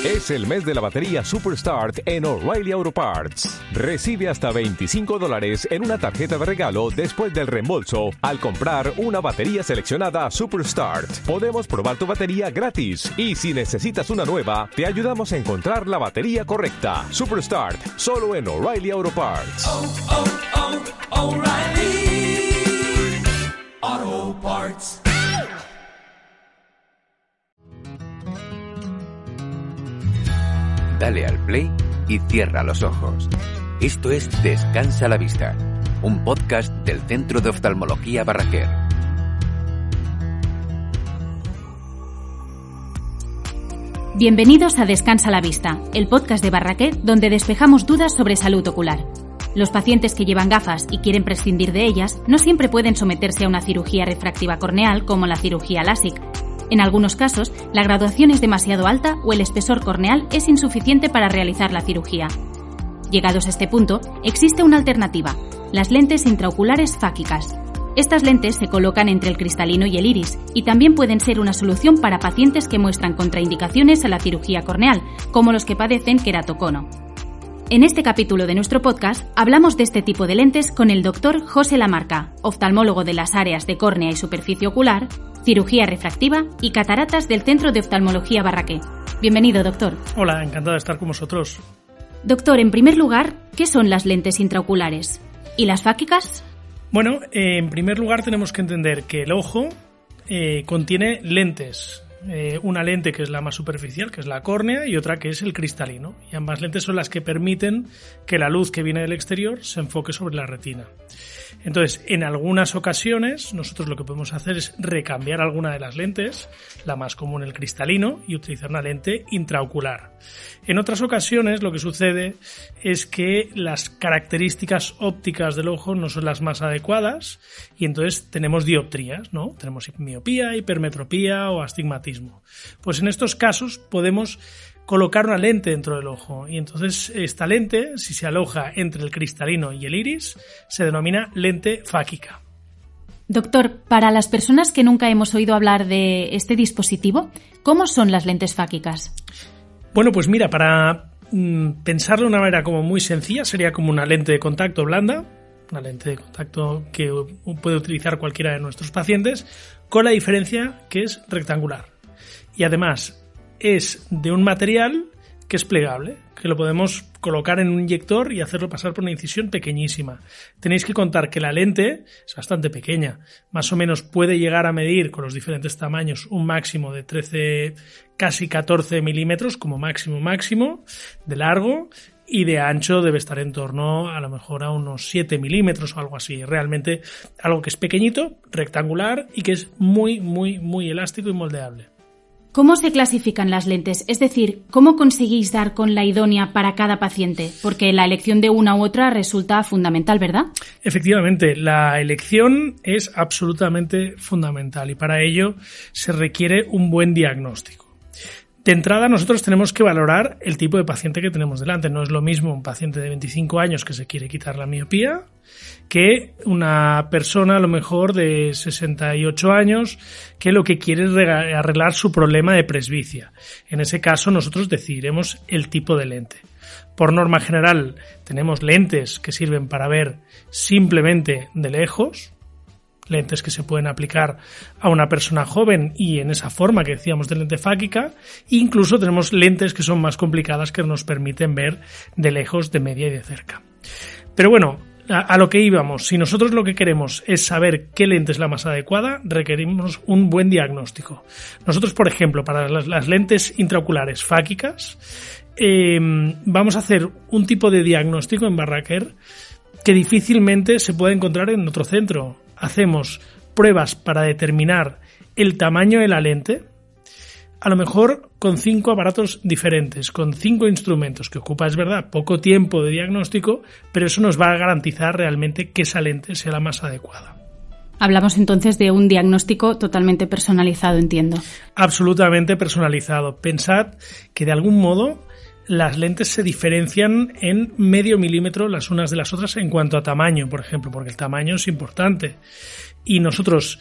Es el mes de la batería Superstart en O'Reilly Auto Parts. Recibe hasta $25 en una tarjeta de regalo después del reembolso al comprar una batería seleccionada Superstart. Podemos probar tu batería gratis y si necesitas una nueva, te ayudamos a encontrar la batería correcta. Superstart, solo en O'Reilly Auto Parts. O'Reilly Auto Parts. Dale al play y cierra los ojos. Esto es Descansa la Vista, un podcast del Centro de Oftalmología Barraquer. Bienvenidos a Descansa la Vista, el podcast de Barraquer donde despejamos dudas sobre salud ocular. Los pacientes que llevan gafas y quieren prescindir de ellas no siempre pueden someterse a una cirugía refractiva corneal como la cirugía LASIK. En algunos casos, la graduación es demasiado alta o el espesor corneal es insuficiente para realizar la cirugía. Llegados a este punto, existe una alternativa, las lentes intraoculares fáquicas. Estas lentes se colocan entre el cristalino y el iris y también pueden ser una solución para pacientes que muestran contraindicaciones a la cirugía corneal, como los que padecen queratocono. En este capítulo de nuestro podcast hablamos de este tipo de lentes con el Dr. José Lamarca, oftalmólogo de las áreas de córnea y superficie ocular, cirugía refractiva y cataratas del Centro de Oftalmología Barraquer. Bienvenido, doctor. Hola, encantado de estar con vosotros. Doctor, en primer lugar, ¿qué son las lentes intraoculares? ¿Y las fáquicas? Bueno, en primer lugar tenemos que entender que el ojo contiene lentes. Una lente que es la más superficial, que es la córnea, y otra que es el cristalino. Y ambas lentes son las que permiten que la luz que viene del exterior se enfoque sobre la retina. Entonces, en algunas ocasiones, nosotros lo que podemos hacer es recambiar alguna de las lentes, la más común el cristalino, y utilizar una lente intraocular. En otras ocasiones, lo que sucede es que las características ópticas del ojo no son las más adecuadas, y entonces tenemos dioptrías, ¿no? Tenemos miopía, hipermetropía o astigmatismo. Pues en estos casos podemos colocar una lente dentro del ojo y entonces esta lente, si se aloja entre el cristalino y el iris, se denomina lente fáquica. Doctor, para las personas que nunca hemos oído hablar de este dispositivo, ¿cómo son las lentes fáquicas? Bueno, pues mira, para pensarlo de una manera como muy sencilla, sería como una lente de contacto blanda, una lente de contacto que puede utilizar cualquiera de nuestros pacientes, con la diferencia que es rectangular. Y además es de un material que es plegable, que lo podemos colocar en un inyector y hacerlo pasar por una incisión pequeñísima. Tenéis que contar que la lente es bastante pequeña, más o menos puede llegar a medir con los diferentes tamaños un máximo de 13, casi 14 milímetros como máximo de largo, y de ancho debe estar en torno a lo mejor a unos 7 milímetros o algo así. Realmente algo que es pequeñito, rectangular y que es muy elástico y moldeable. ¿Cómo se clasifican las lentes? Es decir, ¿cómo conseguís dar con la idónea para cada paciente? Porque la elección de una u otra resulta fundamental, ¿verdad? Efectivamente, la elección es absolutamente fundamental y para ello se requiere un buen diagnóstico. De entrada, nosotros tenemos que valorar el tipo de paciente que tenemos delante. No es lo mismo un paciente de 25 años que se quiere quitar la miopía que una persona a lo mejor de 68 años que lo que quiere es arreglar su problema de presbicia. En ese caso, nosotros decidiremos el tipo de lente. Por norma general, tenemos lentes que sirven para ver simplemente de lejos, lentes que se pueden aplicar a una persona joven y en esa forma que decíamos de lente fáquica. Incluso tenemos lentes que son más complicadas que nos permiten ver de lejos, de media y de cerca. Pero bueno, a lo que íbamos, si nosotros lo que queremos es saber qué lente es la más adecuada, requerimos un buen diagnóstico. Nosotros, por ejemplo, para las lentes intraoculares fáquicas, vamos a hacer un tipo de diagnóstico en Barraquer que difícilmente se puede encontrar en otro centro. Hacemos pruebas para determinar el tamaño de la lente, a lo mejor con 5 aparatos diferentes, con 5 instrumentos, que ocupa, es verdad, poco tiempo de diagnóstico, pero eso nos va a garantizar realmente que esa lente sea la más adecuada. Hablamos entonces de un diagnóstico totalmente personalizado, entiendo. Absolutamente personalizado. Pensad que de algún modo las lentes se diferencian en medio milímetro las unas de las otras en cuanto a tamaño, por ejemplo, porque el tamaño es importante. Y nosotros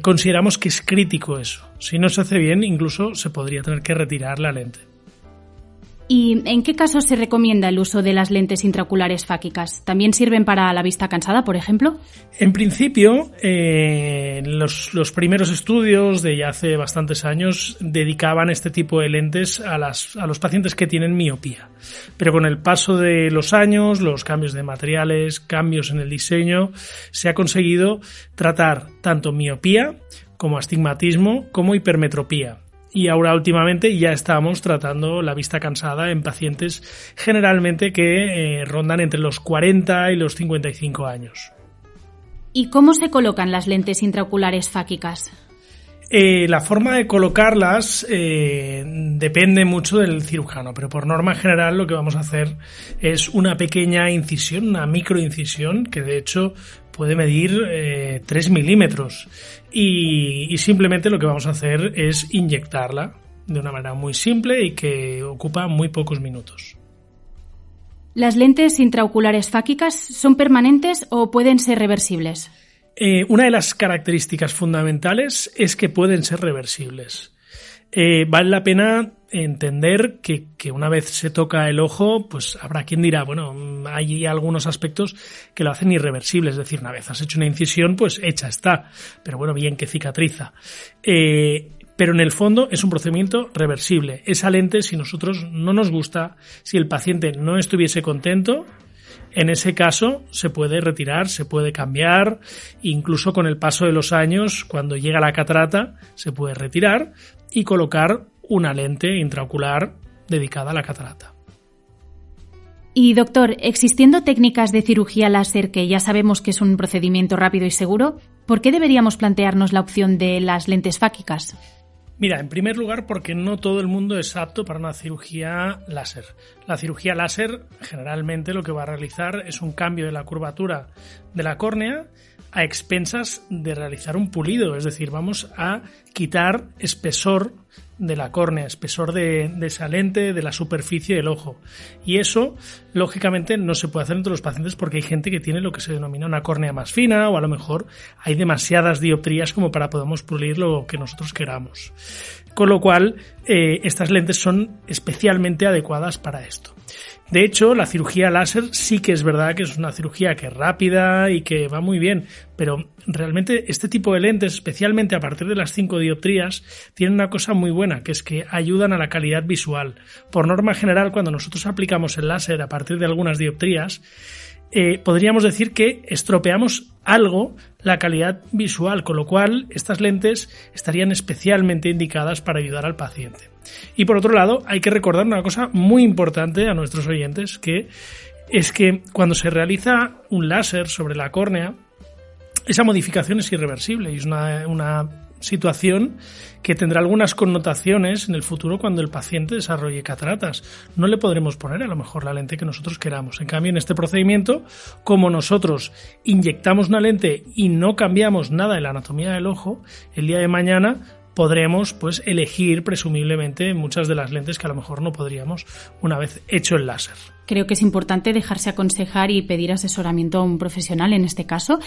consideramos que es crítico eso. Si no se hace bien, incluso se podría tener que retirar la lente. ¿Y en qué casos se recomienda el uso de las lentes intraoculares fáquicas? ¿También sirven para la vista cansada, por ejemplo? En principio, los primeros estudios de ya hace bastantes años dedicaban este tipo de lentes a los pacientes que tienen miopía. Pero con el paso de los años, los cambios de materiales, cambios en el diseño, se ha conseguido tratar tanto miopía como astigmatismo como hipermetropía. Y ahora últimamente ya estamos tratando la vista cansada en pacientes generalmente que rondan entre los 40 y los 55 años. ¿Y cómo se colocan las lentes intraoculares fáquicas? La forma de colocarlas depende mucho del cirujano, pero por norma general lo que vamos a hacer es una pequeña incisión, una microincisión, que de hecho puede medir 3 milímetros y simplemente lo que vamos a hacer es inyectarla de una manera muy simple y que ocupa muy pocos minutos. ¿Las lentes intraoculares fáquicas son permanentes o pueden ser reversibles? Una de las características fundamentales es que pueden ser reversibles. Vale la pena entender que una vez se toca el ojo, pues habrá quien dirá, bueno, hay algunos aspectos que lo hacen irreversible, es decir, una vez has hecho una incisión, pues hecha está, pero bueno, bien que cicatriza. Pero en el fondo es un procedimiento reversible. Esa lente, si nosotros no nos gusta, si el paciente no estuviese contento, en ese caso se puede retirar, se puede cambiar, incluso con el paso de los años, cuando llega la catarata, se puede retirar y colocar una lente intraocular dedicada a la catarata. Y doctor, existiendo técnicas de cirugía láser que ya sabemos que es un procedimiento rápido y seguro, ¿por qué deberíamos plantearnos la opción de las lentes fáquicas? Mira, en primer lugar porque no todo el mundo es apto para una cirugía láser. La cirugía láser generalmente lo que va a realizar es un cambio de la curvatura de la córnea a expensas de realizar un pulido, es decir, vamos a quitar espesor de la córnea, espesor de esa lente, de la superficie del ojo. Y eso, lógicamente, no se puede hacer entre los pacientes porque hay gente que tiene lo que se denomina una córnea más fina o a lo mejor hay demasiadas dioptrías como para podamos pulir lo que nosotros queramos. Con lo cual, estas lentes son especialmente adecuadas para esto. De hecho, la cirugía láser sí que es verdad que es una cirugía que es rápida y que va muy bien, pero realmente este tipo de lentes, especialmente a partir de las 5 dioptrías, tienen una cosa muy buena, que es que ayudan a la calidad visual. Por norma general, cuando nosotros aplicamos el láser a partir de algunas dioptrías, podríamos decir que estropeamos algo la calidad visual, con lo cual estas lentes estarían especialmente indicadas para ayudar al paciente. Y por otro lado, hay que recordar una cosa muy importante a nuestros oyentes, que es que cuando se realiza un láser sobre la córnea, esa modificación es irreversible y es una situación que tendrá algunas connotaciones en el futuro cuando el paciente desarrolle cataratas. No le podremos poner a lo mejor la lente que nosotros queramos. En cambio, en este procedimiento, como nosotros inyectamos una lente y no cambiamos nada de la anatomía del ojo, el día de mañana podremos pues elegir presumiblemente muchas de las lentes que a lo mejor no podríamos una vez hecho el láser. Creo que es importante dejarse aconsejar y pedir asesoramiento a un profesional en este caso.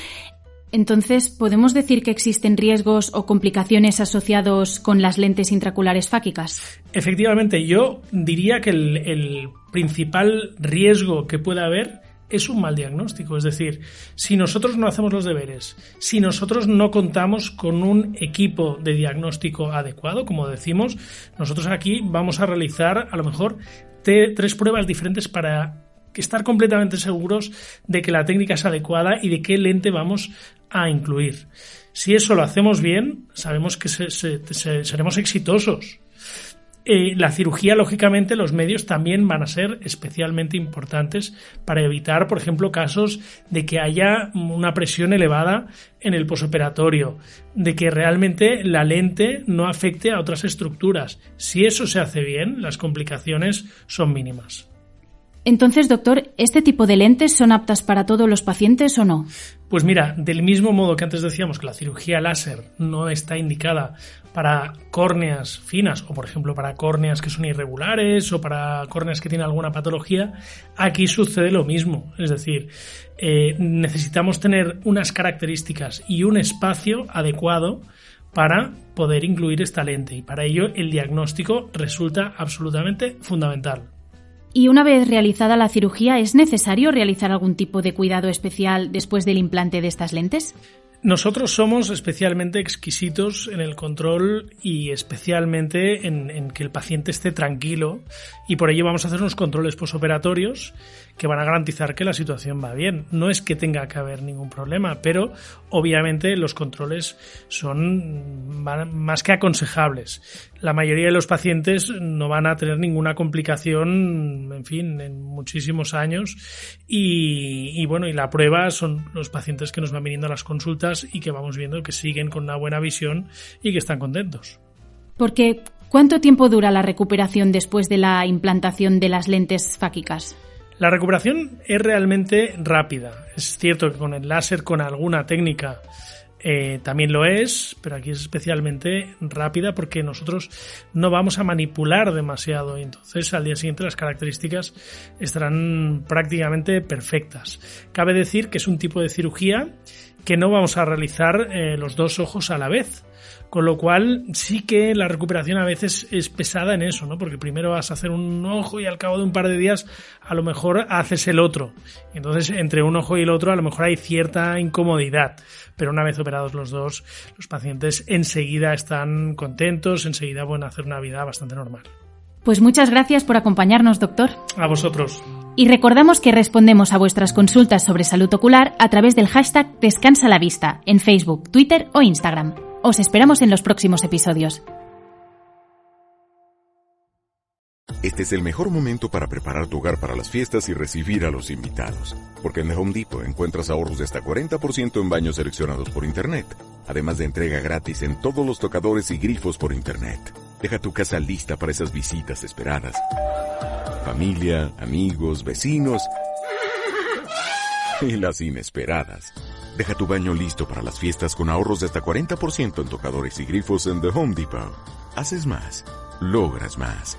Entonces, ¿podemos decir que existen riesgos o complicaciones asociados con las lentes intraoculares fáquicas? Efectivamente, yo diría que el principal riesgo que puede haber es un mal diagnóstico. Es decir, si nosotros no hacemos los deberes, si nosotros no contamos con un equipo de diagnóstico adecuado, como decimos, nosotros aquí vamos a realizar a lo mejor 3 pruebas diferentes para estar completamente seguros de que la técnica es adecuada y de qué lente vamos a incluir. Si eso lo hacemos bien, sabemos que seremos exitosos. La cirugía, lógicamente, los medios también van a ser especialmente importantes para evitar, por ejemplo, casos de que haya una presión elevada en el posoperatorio, de que realmente la lente no afecte a otras estructuras. Si eso se hace bien, las complicaciones son mínimas. Entonces, doctor, ¿este tipo de lentes son aptas para todos los pacientes o no? Pues mira, del mismo modo que antes decíamos que la cirugía láser no está indicada para córneas finas o, por ejemplo, para córneas que son irregulares o para córneas que tienen alguna patología, aquí sucede lo mismo. Es decir, necesitamos tener unas características y un espacio adecuado para poder incluir esta lente, y para ello el diagnóstico resulta absolutamente fundamental. Y una vez realizada la cirugía, ¿es necesario realizar algún tipo de cuidado especial después del implante de estas lentes? Nosotros somos especialmente exquisitos en el control y especialmente en que el paciente esté tranquilo, y por ello vamos a hacer unos controles posoperatorios que van a garantizar que la situación va bien. No es que tenga que haber ningún problema, pero obviamente los controles son más que aconsejables. La mayoría de los pacientes no van a tener ninguna complicación, en fin, en muchísimos años, y bueno, y la prueba son los pacientes que nos van viniendo a las consultas y que vamos viendo que siguen con una buena visión y que están contentos. Porque, ¿cuánto tiempo dura la recuperación después de la implantación de las lentes fáquicas? La recuperación es realmente rápida. Es cierto que con el láser, con alguna técnica, también lo es, pero aquí es especialmente rápida porque nosotros no vamos a manipular demasiado y entonces al día siguiente las características estarán prácticamente perfectas. Cabe decir que es un tipo de cirugía que no vamos a realizar los dos ojos a la vez, con lo cual sí que la recuperación a veces es pesada en eso, ¿no? Porque primero vas a hacer un ojo y al cabo de un par de días a lo mejor haces el otro. Entonces entre un ojo y el otro a lo mejor hay cierta incomodidad, pero una vez operados los dos, los pacientes enseguida están contentos, enseguida pueden hacer una vida bastante normal. Pues muchas gracias por acompañarnos, doctor. A vosotros. Y recordamos que respondemos a vuestras consultas sobre salud ocular a través del hashtag Descansa la Vista en Facebook, Twitter o Instagram. Os esperamos en los próximos episodios. Este es el mejor momento para preparar tu hogar para las fiestas y recibir a los invitados. Porque en The Home Depot encuentras ahorros de hasta 40% en baños seleccionados por Internet. Además de entrega gratis en todos los tocadores y grifos por Internet. Deja tu casa lista para esas visitas esperadas. Familia, amigos, vecinos y las inesperadas. Deja tu baño listo para las fiestas con ahorros de hasta 40% en tocadores y grifos en The Home Depot. Haces más, logras más.